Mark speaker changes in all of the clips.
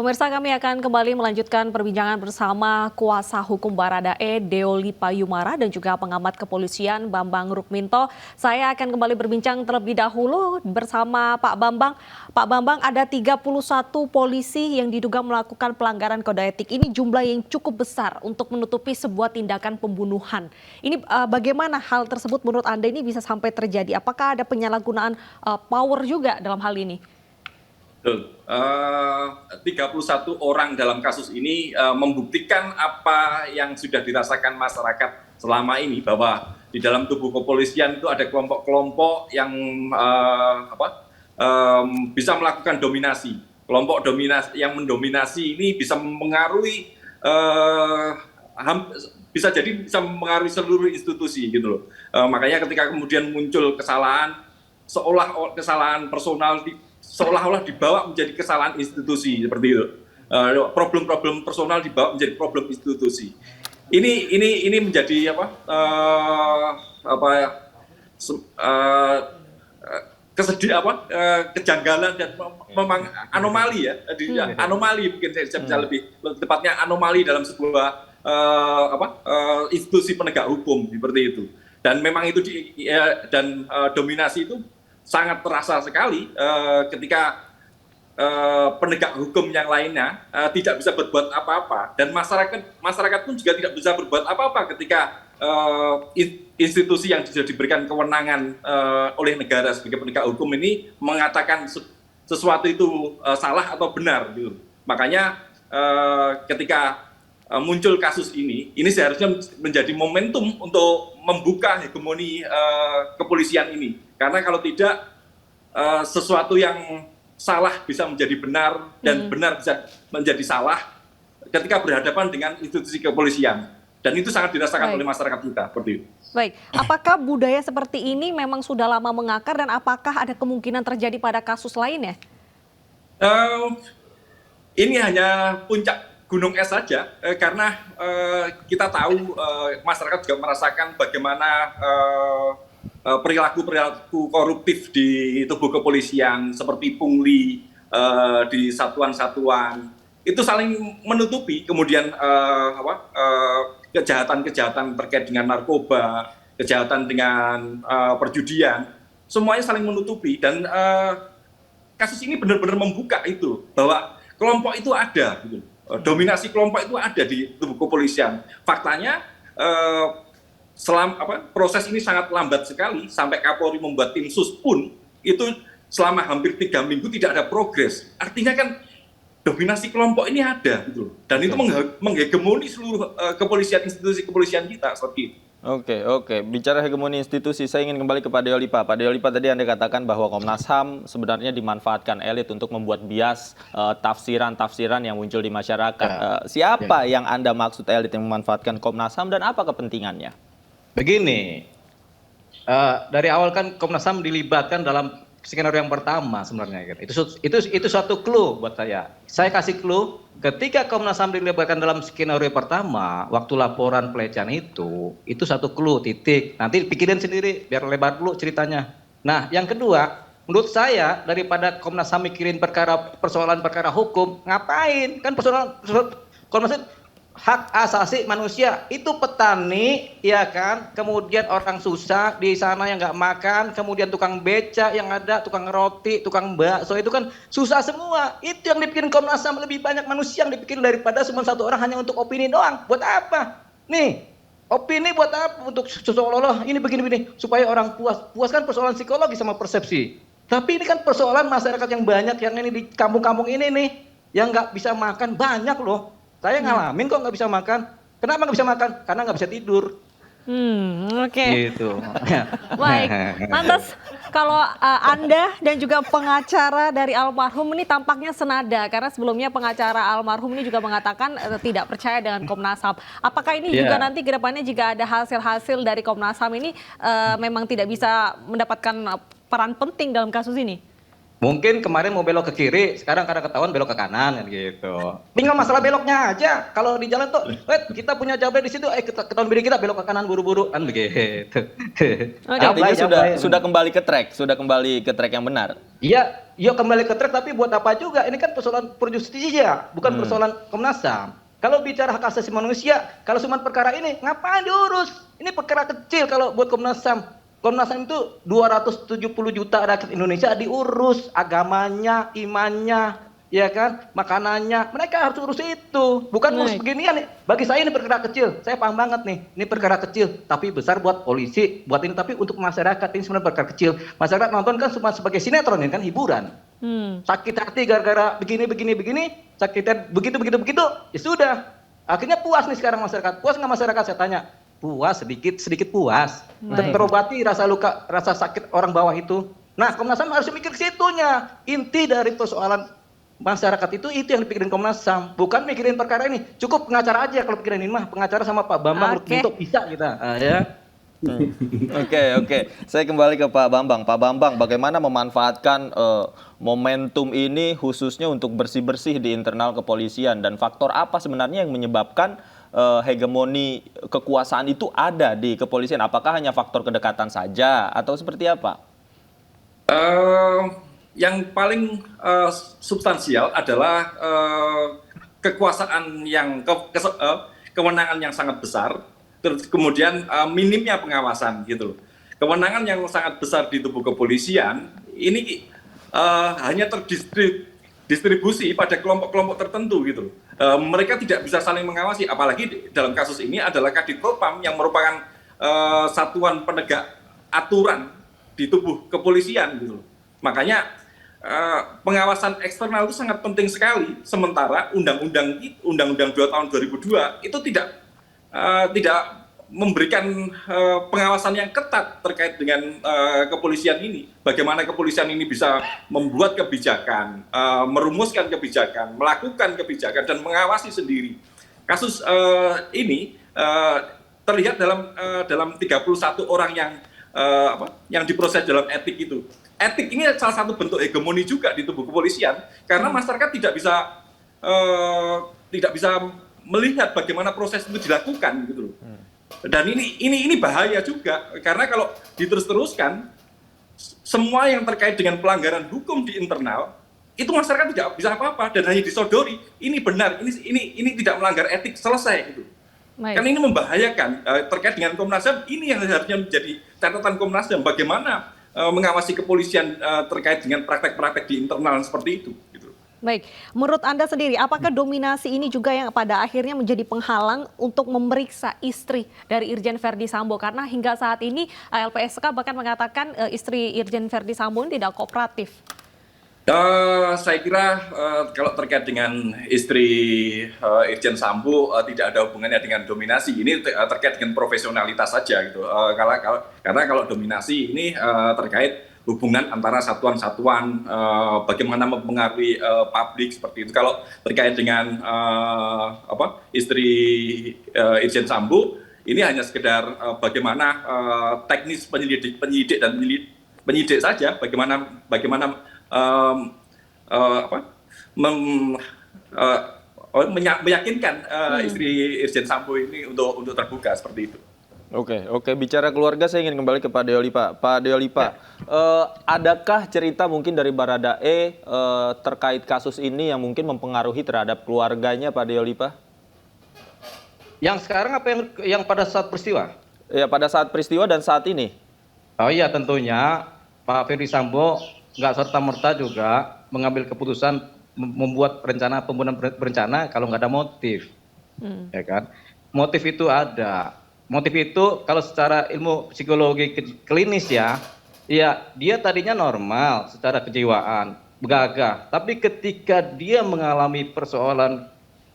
Speaker 1: Pemirsa, kami akan kembali melanjutkan perbincangan bersama kuasa hukum Baradae Deoli Payumara dan juga pengamat kepolisian Bambang Rukminto. Saya akan kembali berbincang terlebih dahulu bersama Pak Bambang. Pak Bambang, ada 31 polisi yang diduga melakukan pelanggaran kode etik. Ini jumlah yang cukup besar untuk menutupi sebuah tindakan pembunuhan. Ini bagaimana hal tersebut menurut Anda ini bisa sampai terjadi? Apakah ada penyalahgunaan power juga dalam hal ini?
Speaker 2: Betul. 31 orang dalam kasus ini membuktikan apa yang sudah dirasakan masyarakat selama ini, bahwa di dalam tubuh kepolisian itu ada kelompok-kelompok yang bisa melakukan dominasi. Kelompok dominasi yang mendominasi ini bisa mempengaruhi bisa mempengaruhi seluruh institusi gitu loh. Makanya ketika kemudian muncul kesalahan, kesalahan personal seolah-olah dibawa menjadi kesalahan institusi seperti itu. Problem-problem personal dibawa menjadi problem institusi. Ini menjadi kejanggalan dan memang anomali ya. Anomali mungkin saya bisa lebih tepatnya anomali dalam sebuah institusi penegak hukum seperti itu. Dan memang itu dominasi itu sangat terasa sekali ketika penegak hukum yang lainnya tidak bisa berbuat apa-apa, dan masyarakat pun juga tidak bisa berbuat apa-apa ketika institusi yang sudah diberikan kewenangan oleh negara sebagai penegak hukum ini mengatakan sesuatu itu salah atau benar gitu. Makanya ketika muncul kasus ini seharusnya menjadi momentum untuk membuka hegemoni kepolisian ini. Karena kalau tidak, sesuatu yang salah bisa menjadi benar dan benar bisa menjadi salah ketika berhadapan dengan institusi kepolisian. Dan itu sangat dirasakan oleh masyarakat kita. Seperti itu.
Speaker 1: Baik, apakah budaya seperti ini memang sudah lama mengakar dan apakah ada kemungkinan terjadi pada kasus lainnya?
Speaker 2: Ini hanya puncak gunung es saja, karena kita tahu masyarakat juga merasakan bagaimana perilaku koruptif di tubuh kepolisian seperti pungli di satuan-satuan itu saling menutupi, kemudian kejahatan-kejahatan terkait dengan narkoba, kejahatan dengan perjudian, semuanya saling menutupi. Dan kasus ini benar-benar membuka itu bahwa kelompok itu ada gitu. Dominasi kelompok itu ada di tubuh kepolisian. Faktanya proses ini sangat lambat sekali, sampai Kapolri membuat tim sus pun itu selama hampir 3 minggu tidak ada progres. Artinya kan dominasi kelompok ini ada gitu, dan itu menghegemoni seluruh institusi kepolisian kita seperti itu.
Speaker 3: Oke. Bicara hegemoni institusi, saya ingin kembali ke Pak Deolipa. Pak Deolipa, tadi Anda katakan bahwa Komnas HAM sebenarnya dimanfaatkan elit untuk membuat bias tafsiran-tafsiran yang muncul di masyarakat. Siapa yang Anda maksud elit yang memanfaatkan Komnas HAM dan apa kepentingannya?
Speaker 4: Begini, dari awal kan Komnas HAM dilibatkan dalam skenario yang pertama sebenarnya. Itu suatu clue buat saya. Saya kasih clue, ketika Komnas HAM dilibatkan dalam skenario pertama, waktu laporan pelecehan itu satu clue, titik. Nanti pikirin sendiri, biar lebar dulu ceritanya. Nah, yang kedua, menurut saya daripada Komnas HAM mikirin persoalan perkara hukum, ngapain? Kan persoalan Komnas HAM hak asasi manusia, itu petani ya kan, kemudian orang susah di sana yang nggak makan, kemudian tukang beca yang ada, tukang roti, tukang bakso, itu kan susah semua. Itu yang dipikirin Komnas HAM, lebih banyak manusia yang dipikirin daripada cuma satu orang hanya untuk opini doang. Buat apa? Nih, opini buat apa? Untuk seolah-olah ini begini-begini supaya orang puas kan persoalan psikologi sama persepsi. Tapi ini kan persoalan masyarakat yang banyak yang ini di kampung-kampung ini nih yang nggak bisa makan banyak loh. Saya ngalamin kok nggak bisa makan. Kenapa nggak bisa makan? Karena nggak bisa tidur.
Speaker 1: Oke.
Speaker 4: Gitu.
Speaker 1: Baik. Lantas kalau Anda dan juga pengacara dari almarhum ini tampaknya senada, karena sebelumnya pengacara almarhum ini juga mengatakan tidak percaya dengan Komnas HAM. Apakah ini juga nanti ke depannya jika ada hasil-hasil dari Komnas HAM ini memang tidak bisa mendapatkan peran penting dalam kasus ini?
Speaker 4: Mungkin kemarin mau belok ke kiri, sekarang karena ketahuan belok ke kanan kan gitu. Tinggal masalah beloknya aja. Kalau di jalan tuh, kita punya cabai di situ, ketahuan biri kita belok ke kanan buru-buru kan begitu.
Speaker 3: Artinya
Speaker 4: Jabai.
Speaker 3: sudah kembali ke track, sudah kembali ke track yang benar.
Speaker 4: Iya, iya kembali ke track, tapi buat apa juga? Ini kan persoalan perjustisia, bukan persoalan Komnas HAM. Kalau bicara hak asasi manusia, kalau cuma perkara ini, ngapain diurus? Ini perkara kecil kalau buat Komnas HAM. Komnas HAM itu 270 juta rakyat Indonesia diurus agamanya, imannya, ya kan, makanannya. Mereka harus urus itu, bukan urus beginian nih. Bagi saya ini perkara kecil. Saya paham banget nih, ini perkara kecil, tapi besar buat polisi, buat ini. Tapi untuk masyarakat ini sebenarnya perkara kecil. Masyarakat nonton kan cuma sebagai sinetron, ini kan hiburan. Sakit hati gara-gara begini, sakit hati begitu, ya sudah. Akhirnya puas nih sekarang masyarakat. Puas nggak masyarakat? Saya tanya. Puas, sedikit puas. Terobati rasa luka, rasa sakit orang bawah itu. Nah, Komnas HAM harus mikir ke situnya. Inti dari persoalan masyarakat itu yang dipikirin Komnas HAM, bukan mikirin perkara ini. Cukup pengacara aja kalau pikirin ini mah. Pengacara sama Pak Bambang Rukminto bisa kita. Ya.
Speaker 3: Oke. Saya kembali ke Pak Bambang. Pak Bambang, bagaimana memanfaatkan momentum ini khususnya untuk bersih-bersih di internal kepolisian, dan faktor apa sebenarnya yang menyebabkan hegemoni kekuasaan itu ada di kepolisian? Apakah hanya faktor kedekatan saja atau seperti apa?
Speaker 2: Yang paling substansial adalah kekuasaan yang kewenangan yang sangat besar, terus kemudian minimnya pengawasan gitu loh. Kewenangan yang sangat besar di tubuh kepolisian ini hanya terdistribusi pada kelompok-kelompok tertentu gitu loh. Mereka tidak bisa saling mengawasi, apalagi dalam kasus ini adalah Kadif Propam yang merupakan satuan penegak aturan di tubuh kepolisian gitu loh. Makanya pengawasan eksternal itu sangat penting sekali, sementara Undang-Undang 2 tahun 2002 itu tidak memberikan pengawasan yang ketat terkait dengan kepolisian ini. Bagaimana kepolisian ini bisa membuat kebijakan, merumuskan kebijakan, melakukan kebijakan, dan mengawasi sendiri. Kasus ini terlihat dalam 31 orang yang diproses dalam etik itu. Etik ini salah satu bentuk hegemoni juga di tubuh kepolisian, karena masyarakat tidak bisa melihat bagaimana proses itu dilakukan gitu loh. Dan ini bahaya juga, karena kalau diterus-teruskan semua yang terkait dengan pelanggaran hukum di internal itu masyarakat tidak bisa apa-apa dan hanya disodori ini benar, ini tidak melanggar etik, selesai gitu. Kan ini membahayakan terkait dengan Komnas HAM. Ini yang harusnya menjadi catatan Komnas HAM, bagaimana mengawasi kepolisian terkait dengan praktek-praktek di internal seperti itu.
Speaker 1: Baik, menurut Anda sendiri, apakah dominasi ini juga yang pada akhirnya menjadi penghalang untuk memeriksa istri dari Irjen Verdi Sambo? Karena hingga saat ini LPSK bahkan mengatakan istri Irjen Verdi Sambo ini tidak kooperatif.
Speaker 2: Saya kira kalau terkait dengan istri Irjen Sambo tidak ada hubungannya dengan dominasi. Ini terkait dengan profesionalitas saja gitu. Karena kalau dominasi ini terkait hubungan antara satuan-satuan, bagaimana mempengaruhi publik seperti itu. Kalau terkait dengan istri Irjen Sambo, ini hanya sekedar bagaimana teknis penyidik dan penyidik saja, bagaimana meyakinkan istri Irjen Sambo ini untuk terbuka seperti itu.
Speaker 3: Oke. Bicara keluarga, saya ingin kembali ke Pak Deolipa. Pak Deolipa, adakah cerita mungkin dari Baradae terkait kasus ini yang mungkin mempengaruhi terhadap keluarganya, Pak Deolipa?
Speaker 4: Yang sekarang apa yang pada saat peristiwa?
Speaker 3: Ya, pada saat peristiwa dan saat ini.
Speaker 4: Oh iya, tentunya Pak Verdi Sambo nggak serta-merta juga mengambil keputusan membuat pembunuhan berencana kalau nggak ada motif. Ya kan? Motif itu ada. Motif itu kalau secara ilmu psikologi klinis ya dia tadinya normal secara kejiwaan, gagah. Tapi ketika dia mengalami persoalan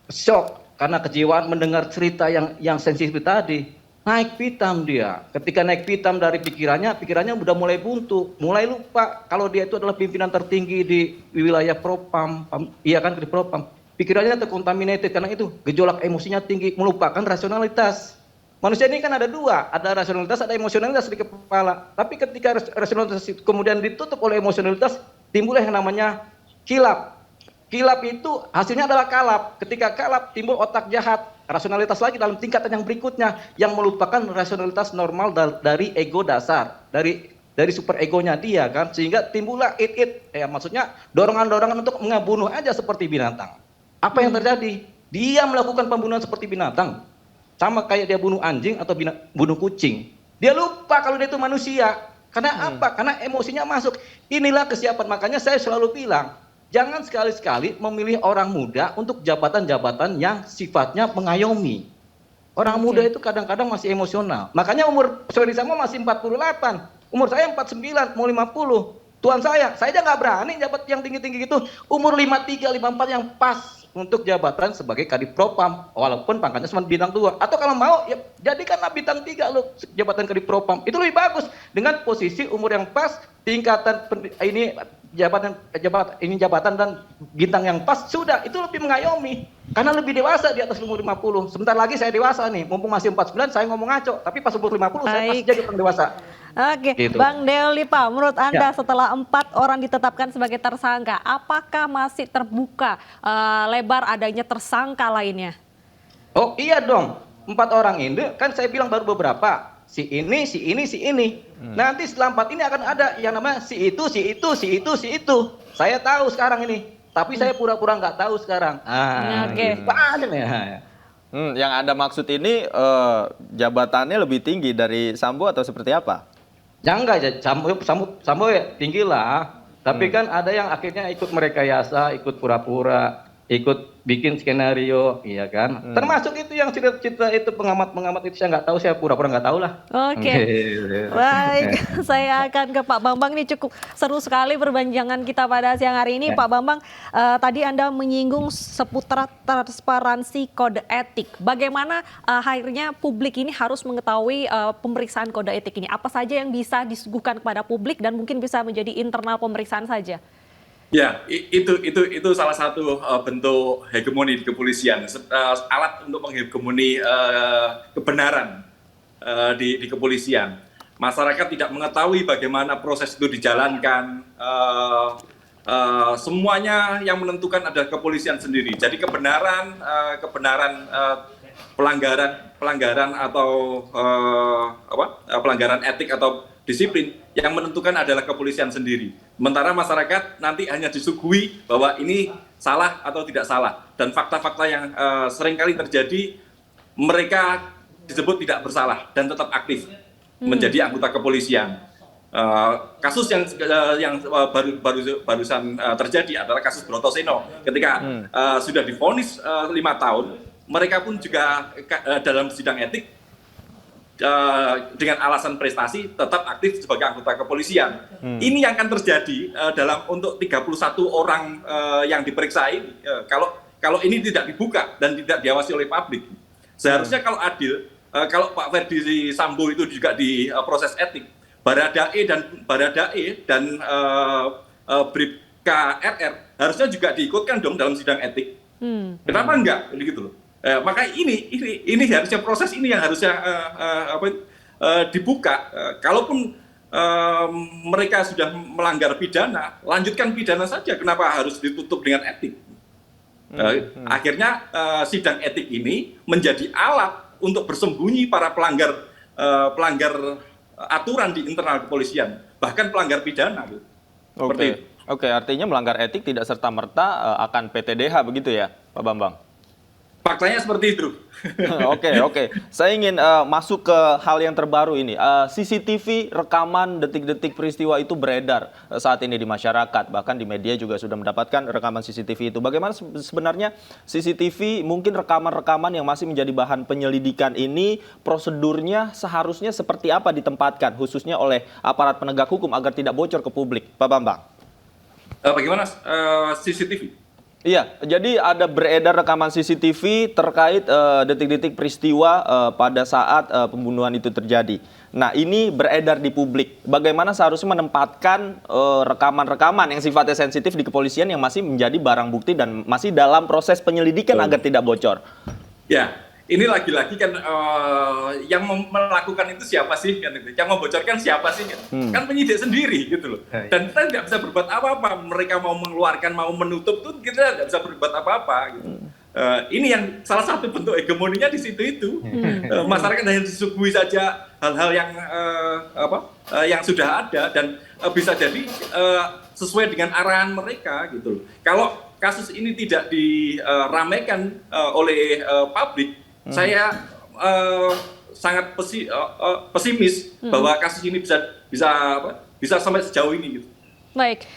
Speaker 4: shock karena kejiwaan mendengar cerita yang sensitif tadi, naik pitam dia. Ketika naik pitam dari pikirannya udah mulai buntu, mulai lupa kalau dia itu adalah pimpinan tertinggi di wilayah Propam, iya kan, di Propam. Pikirannya terkontaminated karena itu gejolak emosinya tinggi, melupakan rasionalitas. Manusia ini kan ada dua, ada rasionalitas, ada emosionalitas di kepala. Tapi ketika rasionalitas kemudian ditutup oleh emosionalitas, timbullah yang namanya kilap. Kilap itu hasilnya adalah kalap. Ketika kalap timbul otak jahat, rasionalitas lagi dalam tingkatan yang berikutnya yang melupakan rasionalitas normal dari ego dasar, dari super egonya dia kan, sehingga timbullah maksudnya dorongan-dorongan untuk membunuh aja seperti binatang. Apa yang terjadi? Dia melakukan pembunuhan seperti binatang. Sama kayak dia bunuh anjing atau bunuh kucing. Dia lupa kalau dia itu manusia. Karena apa? Karena emosinya masuk. Inilah kesiapan. Makanya saya selalu bilang, jangan sekali-sekali memilih orang muda untuk jabatan-jabatan yang sifatnya mengayomi. Orang muda itu kadang-kadang masih emosional. Makanya umur Ferdy Sambo masih 48. Umur saya 49, mau 50. Tuan saya aja nggak berani jabat yang tinggi-tinggi gitu. Umur 53, 54 yang pas untuk jabatan sebagai Kadipropam. Walaupun pangkatnya cuma bintang 2. Atau kalau mau, ya jadikanlah bintang 3 lo jabatan Kadipropam. Itu lebih bagus. Dengan posisi umur yang pas, tingkatan ini jabatan dan bintang yang pas, sudah itu lebih mengayomi karena lebih dewasa di atas umur 50. Sebentar lagi saya dewasa nih, mumpung masih 49 saya ngomong ngaco, tapi pas umur 50 saya masih jadi orang dewasa.
Speaker 1: Oke,
Speaker 4: Gitu.
Speaker 1: Bang Deolipa, menurut Anda setelah 4 orang ditetapkan sebagai tersangka, apakah masih terbuka lebar adanya tersangka lainnya?
Speaker 4: Oh iya dong, 4 orang ini kan saya bilang baru beberapa. Si ini. Nanti setelah 4 ini akan ada yang namanya si itu. Saya tahu sekarang ini, tapi saya pura-pura nggak tahu sekarang.
Speaker 1: Oke.
Speaker 4: Banyak ya.
Speaker 3: Yang Anda maksud ini jabatannya lebih tinggi dari Sambo atau seperti apa?
Speaker 4: Ya enggak, Sambo ya tinggi lah. Tapi kan ada yang akhirnya ikut merekayasa, ikut pura-pura, ikut bikin skenario, iya kan? Termasuk itu yang cerita itu pengamat itu saya nggak tahu, saya pura-pura nggak tahu lah.
Speaker 1: Oke. Baik, saya akan ke Pak Bambang. Ini cukup seru sekali perbincangan kita pada siang hari ini. Pak Bambang, tadi Anda menyinggung seputar transparansi kode etik. Bagaimana akhirnya publik ini harus mengetahui pemeriksaan kode etik ini? Apa saja yang bisa disuguhkan kepada publik dan mungkin bisa menjadi internal pemeriksaan saja?
Speaker 2: Ya, itu salah satu bentuk hegemoni di kepolisian, alat untuk menghegemoni kebenaran di kepolisian. Masyarakat tidak mengetahui bagaimana proses itu dijalankan. Semuanya yang menentukan adalah kepolisian sendiri. Jadi kebenaran pelanggaran atau pelanggaran etik atau disiplin yang menentukan adalah kepolisian sendiri. Sementara masyarakat nanti hanya disuguhi bahwa ini salah atau tidak salah. Dan fakta-fakta yang seringkali terjadi, mereka disebut tidak bersalah dan tetap aktif menjadi anggota kepolisian. Kasus yang barusan terjadi adalah kasus Brotoseno. Ketika sudah divonis 5 tahun, mereka pun juga dalam sidang etik dengan alasan prestasi tetap aktif sebagai anggota kepolisian. Ini yang akan terjadi untuk 31 orang yang diperiksa ini. Kalau ini tidak dibuka dan tidak diawasi oleh publik, seharusnya kalau adil, kalau Pak Ferdy Sambo itu juga di proses etik, Baradae dan Bribka RR harusnya juga diikutkan dong dalam sidang etik. Kenapa enggak? Gitu loh. Maka ini harusnya proses ini yang harusnya dibuka. Kalaupun mereka sudah melanggar pidana, lanjutkan pidana saja. Kenapa harus ditutup dengan etik? Akhirnya sidang etik ini menjadi alat untuk bersembunyi para pelanggar aturan di internal kepolisian, bahkan pelanggar pidana.
Speaker 3: Oke, artinya melanggar etik tidak serta-merta akan PTDH begitu ya, Pak Bambang?
Speaker 2: Faktanya seperti itu.
Speaker 3: Oke. Saya ingin masuk ke hal yang terbaru ini. CCTV rekaman detik-detik peristiwa itu beredar saat ini di masyarakat. Bahkan di media juga sudah mendapatkan rekaman CCTV itu. Bagaimana sebenarnya CCTV, mungkin rekaman-rekaman yang masih menjadi bahan penyelidikan ini, prosedurnya seharusnya seperti apa ditempatkan, khususnya oleh aparat penegak hukum agar tidak bocor ke publik, Pak Bambang?
Speaker 2: Bagaimana CCTV?
Speaker 3: Iya, jadi ada beredar rekaman CCTV terkait detik-detik peristiwa pada saat pembunuhan itu terjadi. Nah, ini beredar di publik. Bagaimana seharusnya menempatkan rekaman-rekaman yang sifatnya sensitif di kepolisian yang masih menjadi barang bukti dan masih dalam proses penyelidikan agar tidak bocor?
Speaker 2: Ya, ini lagi-lagi kan yang melakukan itu siapa sih kan itu, yang membocorkan siapa sih kan, kan penyidik sendiri gitu loh, dan kita nggak bisa berbuat apa-apa. Mereka mau mengeluarkan, mau menutup tuh kita nggak bisa berbuat apa-apa gitu. Ini yang salah satu bentuk hegemoninya di situ itu. Masyarakat hanya disuguhi saja hal-hal yang yang sudah ada dan bisa jadi sesuai dengan arahan mereka gitu loh. Kalau kasus ini tidak diramaikan oleh publik, saya sangat pesimis bahwa kasus ini bisa sampai sejauh ini gitu.
Speaker 1: Baik,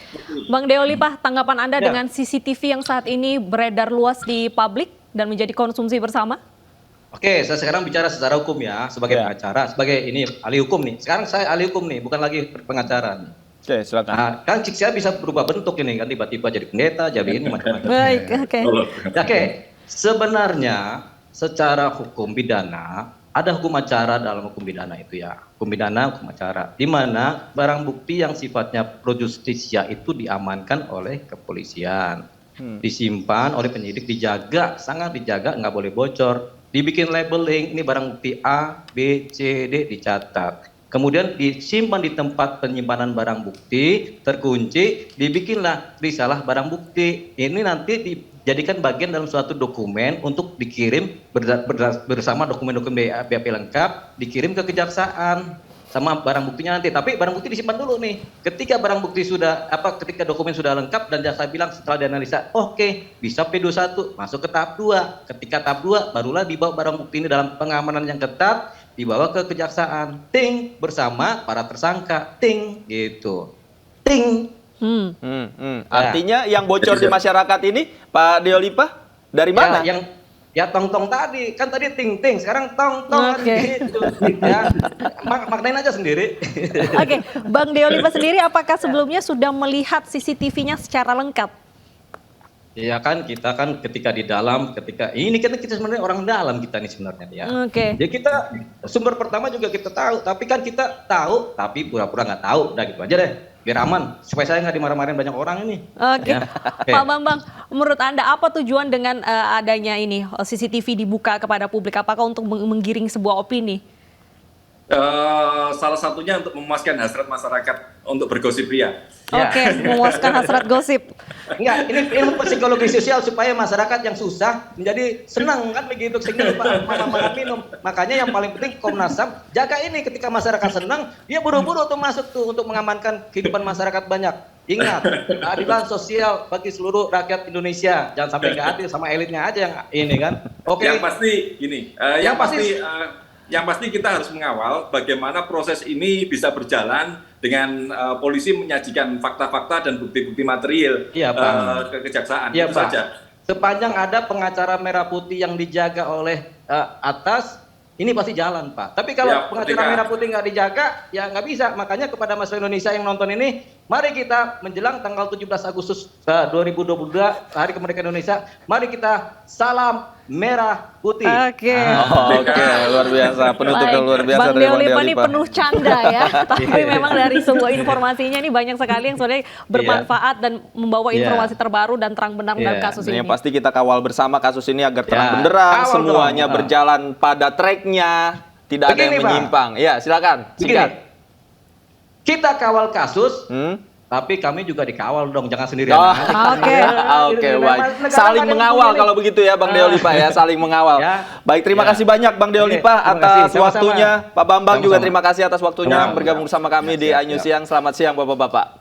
Speaker 1: Bang Deo Lipah, tanggapan Anda dengan CCTV yang saat ini beredar luas di publik dan menjadi konsumsi bersama?
Speaker 4: Oke, saya sekarang bicara secara hukum ya, sebagai pengacara, sebagai ini ahli hukum nih. Sekarang saya ahli hukum nih, bukan lagi pengacara nih.
Speaker 3: Oke, silakan.
Speaker 4: Nah, kan saya bisa berubah bentuk ini kan, tiba-tiba jadi pendeta, jadi ini macam-macam.
Speaker 1: Baik, oke.
Speaker 4: Oke, sebenarnya secara hukum pidana ada hukum acara dalam hukum pidana itu ya. Hukum pidana, hukum acara. Di mana barang bukti yang sifatnya pro justisia itu diamankan oleh kepolisian. Disimpan oleh penyidik, dijaga, sangat dijaga, nggak boleh bocor. Dibikin labeling, ini barang bukti A, B, C, D, dicatat. Kemudian disimpan di tempat penyimpanan barang bukti, terkunci, dibikinlah risalah barang bukti. Ini nanti dijadikan bagian dalam suatu dokumen untuk dikirim bersama dokumen-dokumen BAP lengkap, dikirim ke kejaksaan sama barang buktinya nanti. Tapi barang bukti disimpan dulu nih. Ketika barang bukti sudah ketika dokumen sudah lengkap dan jaksa bilang setelah dianalisa, oke, bisa P21 masuk ke tahap 2. Ketika tahap 2 barulah dibawa barang bukti ini dalam pengamanan yang ketat, dibawa ke kejaksaan, ting, bersama para tersangka, ting, gitu, ting.
Speaker 3: Artinya yang bocor di masyarakat ini, Pak Deo Lipah, dari mana?
Speaker 4: Ya tong-tong tadi, kan tadi ting-ting, sekarang tong-tong gitu. Ya, maknain aja sendiri.
Speaker 1: Oke, Bang Deo Lipah sendiri apakah sebelumnya sudah melihat CCTV-nya secara lengkap?
Speaker 4: Ya kan, kita kan ketika di dalam, ini kan kita sebenarnya orang dalam kita nih sebenarnya ya.
Speaker 1: Oke.
Speaker 4: Ya kita sumber pertama juga kita tahu, tapi kan kita tahu tapi pura-pura nggak tahu, udah gitu aja deh, biar aman, supaya saya nggak dimarah-marahin banyak orang ini.
Speaker 1: Oke.
Speaker 4: Ya.
Speaker 1: Pak Bambang, menurut Anda apa tujuan dengan adanya ini CCTV dibuka kepada publik? Apakah untuk menggiring sebuah opini?
Speaker 2: Salah satunya untuk memuaskan hasrat masyarakat untuk bergosip ria.
Speaker 1: Oke, memuaskan hasrat gosip.
Speaker 4: Enggak, ini ilmu psikologi sosial supaya masyarakat yang susah menjadi senang kan begitu, sehingga makan minum. Makanya yang paling penting Komnas HAM jaga ini, ketika masyarakat senang dia buru-buru tuh masuk tuh untuk mengamankan kehidupan masyarakat banyak. Ingat, keadilan sosial bagi seluruh rakyat Indonesia. Jangan sampai nggak adil sama elitnya aja yang ini kan. Oke.
Speaker 2: Yang pasti gini, yang pasti kita harus mengawal bagaimana proses ini bisa berjalan dengan polisi menyajikan fakta-fakta dan bukti-bukti material ke kejaksaan.
Speaker 4: Iya,
Speaker 2: itu
Speaker 4: Pak.
Speaker 2: saja.
Speaker 4: Sepanjang ada pengacara merah putih yang dijaga oleh atas, ini pasti jalan, Pak. Tapi kalau pengacara merah putih nggak dijaga, ya nggak bisa. Makanya kepada masyarakat Indonesia yang nonton ini, mari kita menjelang tanggal 17 Agustus 2022, Hari Kemerdekaan Indonesia, mari kita salam merah putih.
Speaker 1: Oke.
Speaker 3: Oke, luar biasa. Penutup yang luar biasa
Speaker 1: Bang
Speaker 3: dari
Speaker 1: Deo
Speaker 3: Bang Deo
Speaker 1: Lipah ini
Speaker 3: Lipah.
Speaker 1: penuh canda ya. Tapi memang dari semua informasinya ini banyak sekali yang sebenarnya bermanfaat dan membawa informasi terbaru dan terang benderang dalam kasus ini.
Speaker 3: Yang pasti kita kawal bersama kasus ini agar terang benderang, semuanya berjalan pada tracknya, tidak ada yang menyimpang. Ya, silakan. Singkat.
Speaker 4: Kita kawal kasus, tapi kami juga dikawal dong, jangan sendirian.
Speaker 3: Oke, baik. Saling mengawal kalau begitu ya Bang Deo Lipah ya, saling mengawal. Baik, terima kasih banyak Bang Deo Lipah atas waktunya. Pak Bambang juga terima kasih atas waktunya bergabung bersama kami di iNews Siang. Selamat siang Bapak-bapak.